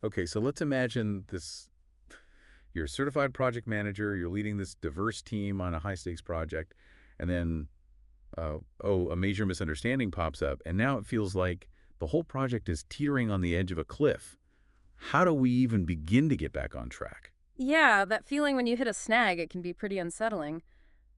Okay, so let's imagine this. You're a certified project manager, you're leading this diverse team on a high-stakes project, and then, a major misunderstanding pops up, and now it feels like the whole project is teetering on the edge of a cliff. How do we even begin to get back on track? Yeah, that feeling when you hit a snag, it can be pretty unsettling.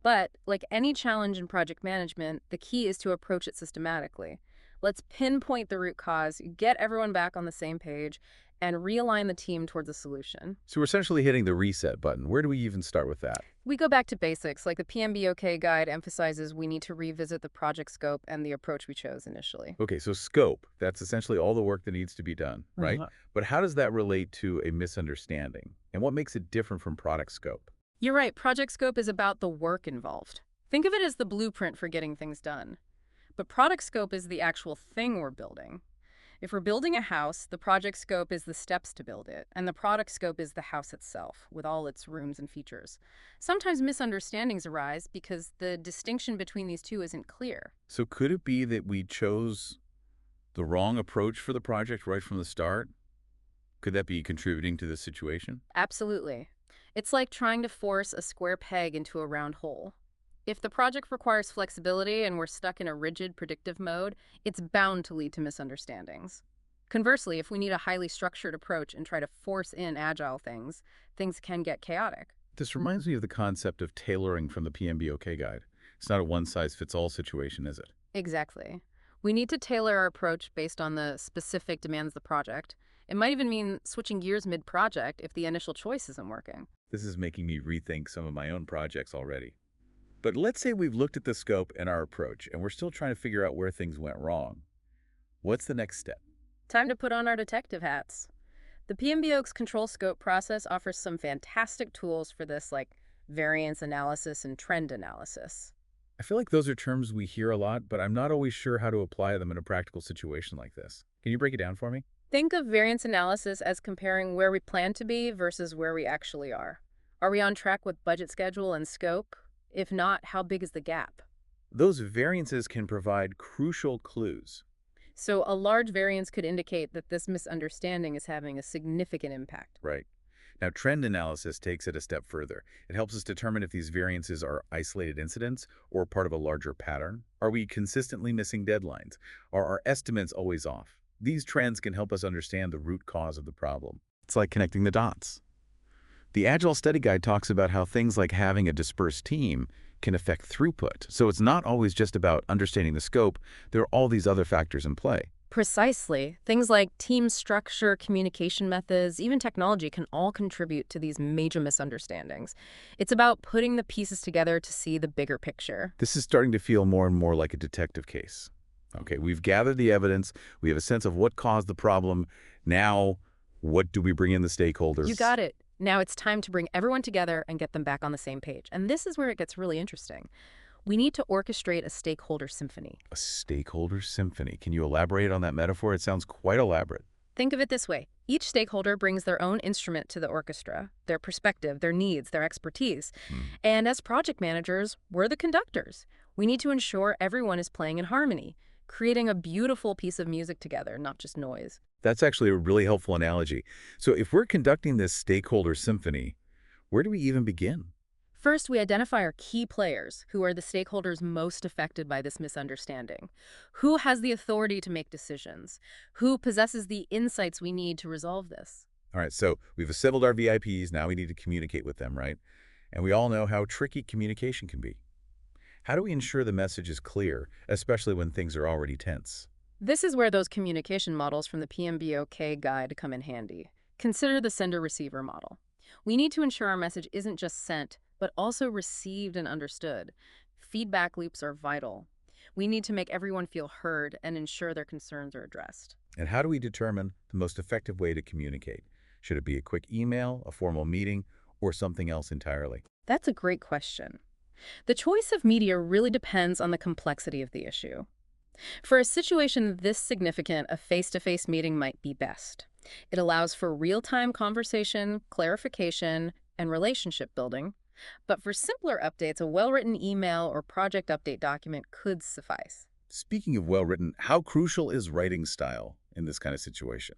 But, like any challenge in project management, the key is to approach it systematically. Let's pinpoint the root cause, get everyone back on the same page, and realign the team towards a solution. So we're essentially hitting the reset button. Where do we even start with that? We go back to basics, like the PMBOK guide emphasizes we need to revisit the project scope and the approach we chose initially. Okay, so scope, that's essentially all the work that needs to be done, right? But how does that relate to a misunderstanding? And what makes it different from product scope? You're right, project scope is about the work involved. Think of it as the blueprint for getting things done. But product scope is the actual thing we're building. If we're building a house, the project scope is the steps to build it, and the product scope is the house itself, with all its rooms and features. Sometimes misunderstandings arise because the distinction between these two isn't clear. So could it be that we chose the wrong approach for the project right from the start? Could that be contributing to this situation? Absolutely. It's like trying to force a square peg into a round hole. If the project requires flexibility and we're stuck in a rigid, predictive mode, it's bound to lead to misunderstandings. Conversely, if we need a highly structured approach and try to force in agile things, things can get chaotic. This reminds me of the concept of tailoring from the PMBOK guide. It's not a one-size-fits-all situation, is it? Exactly. We need to tailor our approach based on the specific demands of the project. It might even mean switching gears mid-project if the initial choice isn't working. This is making me rethink some of my own projects already. But let's say we've looked at the scope and our approach, and we're still trying to figure out where things went wrong. What's the next step? Time to put on our detective hats. The PMBOK's control scope process offers some fantastic tools for this, like variance analysis and trend analysis. I feel like those are terms we hear a lot, but I'm not always sure how to apply them in a practical situation like this. Can you break it down for me? Think of variance analysis as comparing where we plan to be versus where we actually are. Are we on track with budget schedule and scope? If not, how big is the gap? Those variances can provide crucial clues. So, a large variance could indicate that this misunderstanding is having a significant impact. Right. Now, trend analysis takes it a step further. It helps us determine if these variances are isolated incidents or part of a larger pattern. Are we consistently missing deadlines? Are our estimates always off? These trends can help us understand the root cause of the problem. It's like connecting the dots. The Agile Study Guide talks about how things like having a dispersed team can affect throughput. So it's not always just about understanding the scope. There are all these other factors in play. Precisely. Things like team structure, communication methods, even technology can all contribute to these major misunderstandings. It's about putting the pieces together to see the bigger picture. This is starting to feel more and more like a detective case. Okay, we've gathered the evidence. We have a sense of what caused the problem. Now, what do we bring in the stakeholders? You got it. Now it's time to bring everyone together and get them back on the same page. And this is where it gets really interesting. We need to orchestrate a stakeholder symphony. A stakeholder symphony. Can you elaborate on that metaphor? It sounds quite elaborate. Think of it this way. Each stakeholder brings their own instrument to the orchestra, their perspective, their needs, their expertise. And as project managers, we're the conductors. We need to ensure everyone is playing in harmony, creating a beautiful piece of music together, not just noise. That's actually a really helpful analogy. So if we're conducting this stakeholder symphony, where do we even begin? First, we identify our key players, who are the stakeholders most affected by this misunderstanding. Who has the authority to make decisions? Who possesses the insights we need to resolve this? All right, so we've assembled our VIPs. Now we need to communicate with them, right? And we all know how tricky communication can be. How do we ensure the message is clear, especially when things are already tense? This is where those communication models from the PMBOK guide come in handy. Consider the sender-receiver model. We need to ensure our message isn't just sent, but also received and understood. Feedback loops are vital. We need to make everyone feel heard and ensure their concerns are addressed. And how do we determine the most effective way to communicate? Should it be a quick email, a formal meeting, or something else entirely? That's a great question. The choice of media really depends on the complexity of the issue. For a situation this significant, a face-to-face meeting might be best. It allows for real-time conversation, clarification, and relationship building. But for simpler updates, a well-written email or project update document could suffice. Speaking of well-written, how crucial is writing style in this kind of situation?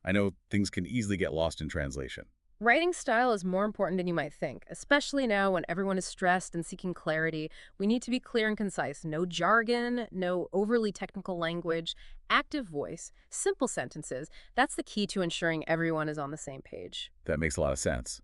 I know things can easily get lost in translation. Writing style is more important than you might think, especially now when everyone is stressed and seeking clarity. We need to be clear and concise. No jargon, no overly technical language, active voice, simple sentences. That's the key to ensuring everyone is on the same page. That makes a lot of sense.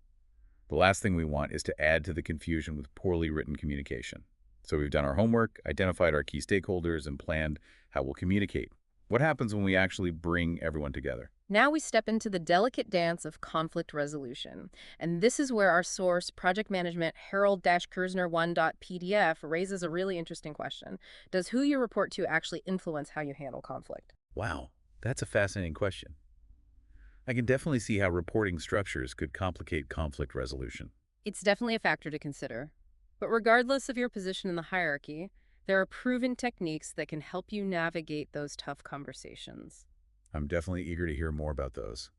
The last thing we want is to add to the confusion with poorly written communication. So we've done our homework, identified our key stakeholders, and planned how we'll communicate. What happens when we actually bring everyone together? Now we step into the delicate dance of conflict resolution. And this is where our source, Project Management Harold-Kersner1.pdf, raises a really interesting question. Does who you report to actually influence how you handle conflict? Wow, that's a fascinating question. I can definitely see how reporting structures could complicate conflict resolution. It's definitely a factor to consider. But regardless of your position in the hierarchy, there are proven techniques that can help you navigate those tough conversations. I'm definitely eager to hear more about those.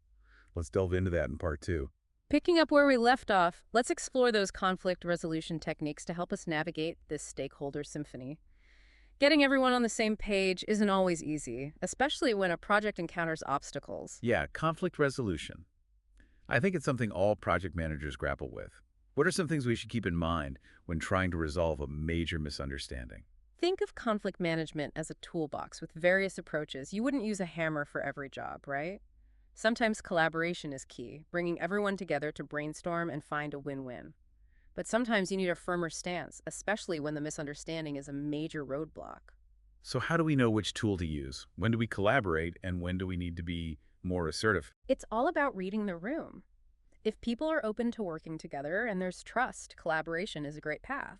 Let's delve into that in part 2. Picking up where we left off, let's explore those conflict resolution techniques to help us navigate this stakeholder symphony. Getting everyone on the same page isn't always easy, especially when a project encounters obstacles. Yeah, conflict resolution. I think it's something all project managers grapple with. What are some things we should keep in mind when trying to resolve a major misunderstanding? Think of conflict management as a toolbox with various approaches. You wouldn't use a hammer for every job, right? Sometimes collaboration is key, bringing everyone together to brainstorm and find a win-win. But sometimes you need a firmer stance, especially when the misunderstanding is a major roadblock. So how do we know which tool to use? When do we collaborate and when do we need to be more assertive? It's all about reading the room. If people are open to working together and there's trust, collaboration is a great path.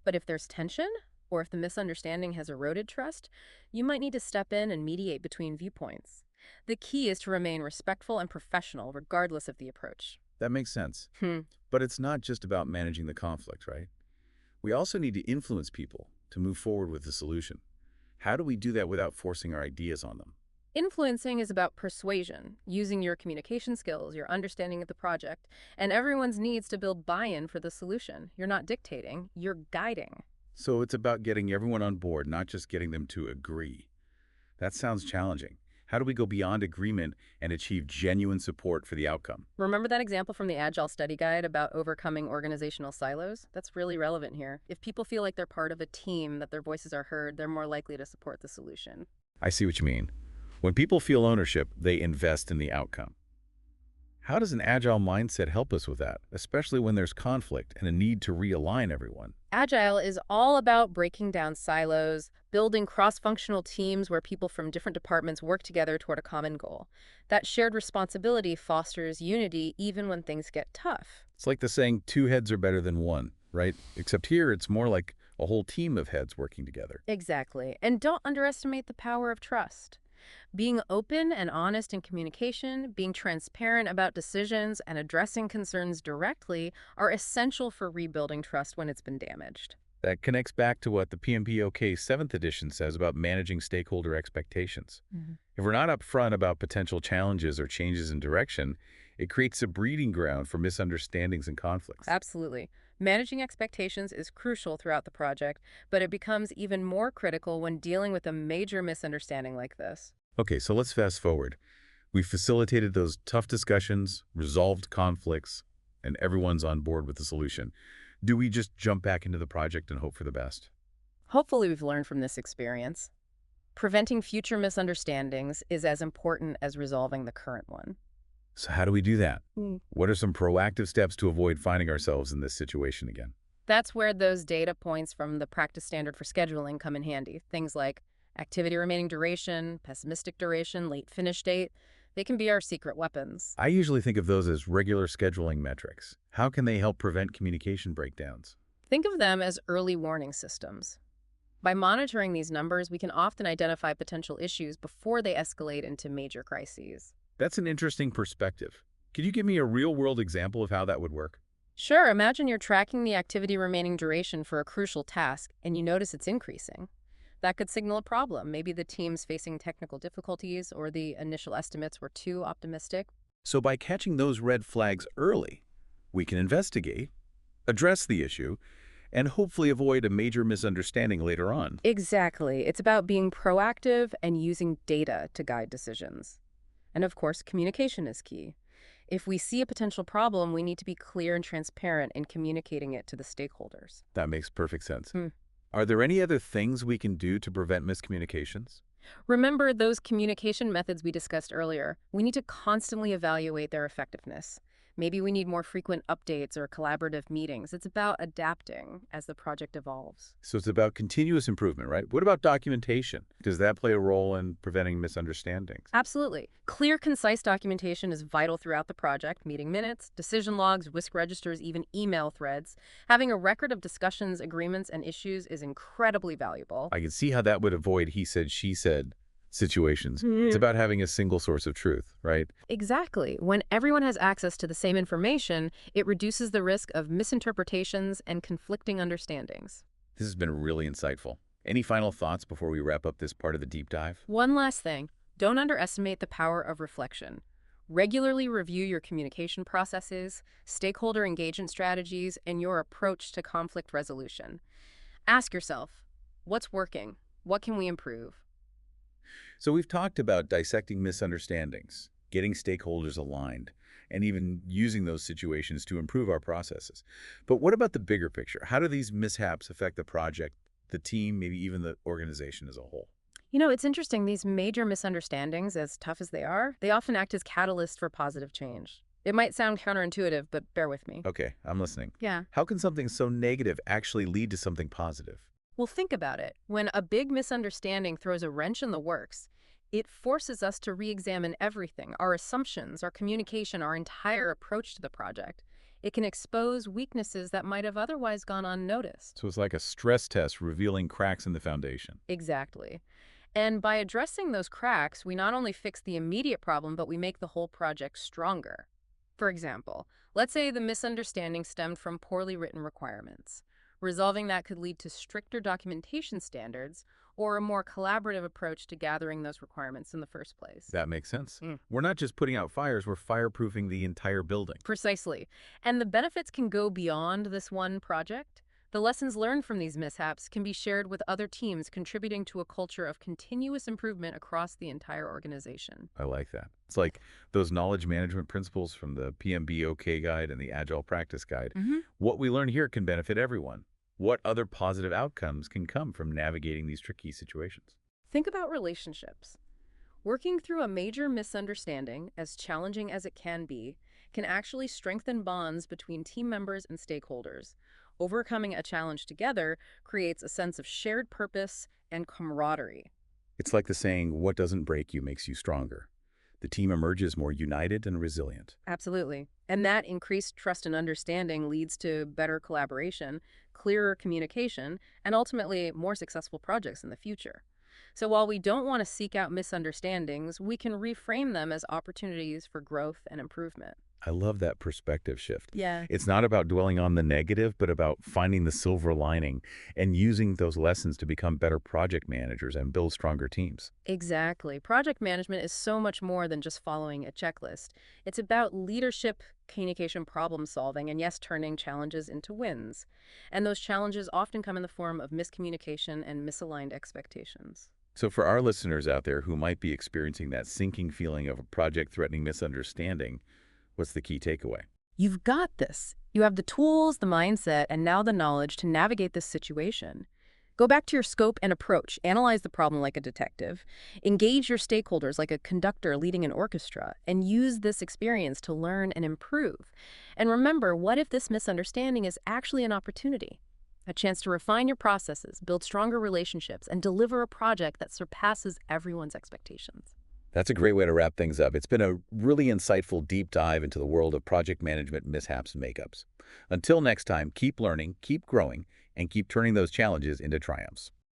But if there's tension, or if the misunderstanding has eroded trust, you might need to step in and mediate between viewpoints. The key is to remain respectful and professional regardless of the approach. That makes sense. Hmm. But it's not just about managing the conflict, right? We also need to influence people to move forward with the solution. How do we do that without forcing our ideas on them? Influencing is about persuasion, using your communication skills, your understanding of the project, and everyone's needs to build buy-in for the solution. You're not dictating, you're guiding. So it's about getting everyone on board, not just getting them to agree. That sounds challenging. How do we go beyond agreement and achieve genuine support for the outcome? Remember that example from the Agile study guide about overcoming organizational silos? That's really relevant here. If people feel like they're part of a team, that their voices are heard, they're more likely to support the solution. I see what you mean. When people feel ownership, they invest in the outcome. How does an agile mindset help us with that, especially when there's conflict and a need to realign everyone? Agile is all about breaking down silos, building cross-functional teams where people from different departments work together toward a common goal. That shared responsibility fosters unity even when things get tough. It's like the saying, two heads are better than one, right? Except here, it's more like a whole team of heads working together. Exactly. And don't underestimate the power of trust. Being open and honest in communication, being transparent about decisions, and addressing concerns directly are essential for rebuilding trust when it's been damaged. That connects back to what the PMP 7th edition says about managing stakeholder expectations. Mhm. If we're not upfront about potential challenges or changes in direction, it creates a breeding ground for misunderstandings and conflicts. Absolutely. Managing expectations is crucial throughout the project, but it becomes even more critical when dealing with a major misunderstanding like this. Okay, so let's fast forward. We've facilitated those tough discussions, resolved conflicts, and everyone's on board with the solution. Do we just jump back into the project and hope for the best? Hopefully, we've learned from this experience. Preventing future misunderstandings is as important as resolving the current one. So how do we do that? Mm. What are some proactive steps to avoid finding ourselves in this situation again? That's where those data points from the practice standard for scheduling come in handy. Things like activity remaining duration, pessimistic duration, late finish date. They can be our secret weapons. I usually think of those as regular scheduling metrics. How can they help prevent communication breakdowns? Think of them as early warning systems. By monitoring these numbers, we can often identify potential issues before they escalate into major crises. That's an interesting perspective. Could you give me a real-world example of how that would work? Sure, imagine you're tracking the activity remaining duration for a crucial task and you notice it's increasing. That could signal a problem. Maybe the team's facing technical difficulties or the initial estimates were too optimistic. So by catching those red flags early, we can investigate, address the issue, and hopefully avoid a major misunderstanding later on. Exactly. It's about being proactive and using data to guide decisions. And of course, communication is key. If we see a potential problem, we need to be clear and transparent in communicating it to the stakeholders. That makes perfect sense. Hmm. Are there any other things we can do to prevent miscommunications? Remember those communication methods we discussed earlier. We need to constantly evaluate their effectiveness. Maybe we need more frequent updates or collaborative meetings. It's about adapting as the project evolves. So it's about continuous improvement, right? What about documentation? Does that play a role in preventing misunderstandings? Absolutely. Clear, concise documentation is vital throughout the project. Meeting minutes, decision logs, risk registers, even email threads. Having a record of discussions, agreements, and issues is incredibly valuable. I can see how that would avoid he said, she said situations. It's Mhm. about having a single source of truth, right? Exactly. When everyone has access to the same information, it reduces the risk of misinterpretations and conflicting understandings. This has been really insightful. Any final thoughts before we wrap up this part of the deep dive? One last thing, don't underestimate the power of reflection. Regularly review your communication processes, stakeholder engagement strategies, and your approach to conflict resolution. Ask yourself, what's working? What can we improve? So we've talked about dissecting misunderstandings, getting stakeholders aligned, and even using those situations to improve our processes. But what about the bigger picture? How do these mishaps affect the project, the team, maybe even the organization as a whole? It's interesting, these major misunderstandings, as tough as they are, they often act as catalysts for positive change. It might sound counterintuitive, but bear with me. Okay, I'm listening. Yeah. How can something so negative actually lead to something positive? Well, think about it. When a big misunderstanding throws a wrench in the works, it forces us to re-examine everything, our assumptions, our communication, our entire approach to the project. It can expose weaknesses that might have otherwise gone unnoticed. So it's like a stress test revealing cracks in the foundation. Exactly. And by addressing those cracks, we not only fix the immediate problem, but we make the whole project stronger. For example, let's say the misunderstanding stemmed from poorly written requirements. Resolving that could lead to stricter documentation standards or a more collaborative approach to gathering those requirements in the first place. That makes sense. Mm. We're not just putting out fires, we're fireproofing the entire building. Precisely. And the benefits can go beyond this one project. The lessons learned from these mishaps can be shared with other teams, contributing to a culture of continuous improvement across the entire organization. I like that. It's like those knowledge management principles from the PMP OK guide and the Agile practice guide. What we learn here can benefit everyone. What other positive outcomes can come from navigating these tricky situations? Think about relationships. Working through a major misunderstanding, as challenging as it can actually strengthen bonds between team members and stakeholders. Overcoming a challenge together creates a sense of shared purpose and camaraderie. It's like the saying, what doesn't break you makes you stronger. The team emerges more united and resilient. Absolutely. And that increased trust and understanding leads to better collaboration, clearer communication, and ultimately more successful projects in the future. So while we don't want to seek out misunderstandings, we can reframe them as opportunities for growth and improvement. I love that perspective shift. Yeah. It's not about dwelling on the negative, but about finding the silver lining and using those lessons to become better project managers and build stronger teams. Exactly. Project management is so much more than just following a checklist. It's about leadership, communication, problem solving, and yes, turning challenges into wins. And those challenges often come in the form of miscommunication and misaligned expectations. So for our listeners out there who might be experiencing that sinking feeling of a project-threatening misunderstanding, what's the key takeaway? You've got this. You have the tools, the mindset, and now the knowledge to navigate this situation. Go back to your scope and approach. Analyze the problem like a detective. Engage your stakeholders like a conductor leading an orchestra, and use this experience to learn and improve. And remember, what if this misunderstanding is actually an opportunity? A chance to refine your processes, build stronger relationships, and deliver a project that surpasses everyone's expectations. That's a great way to wrap things up. It's been a really insightful deep dive into the world of project management mishaps and makeups. Until next time, keep learning, keep growing, and keep turning those challenges into triumphs.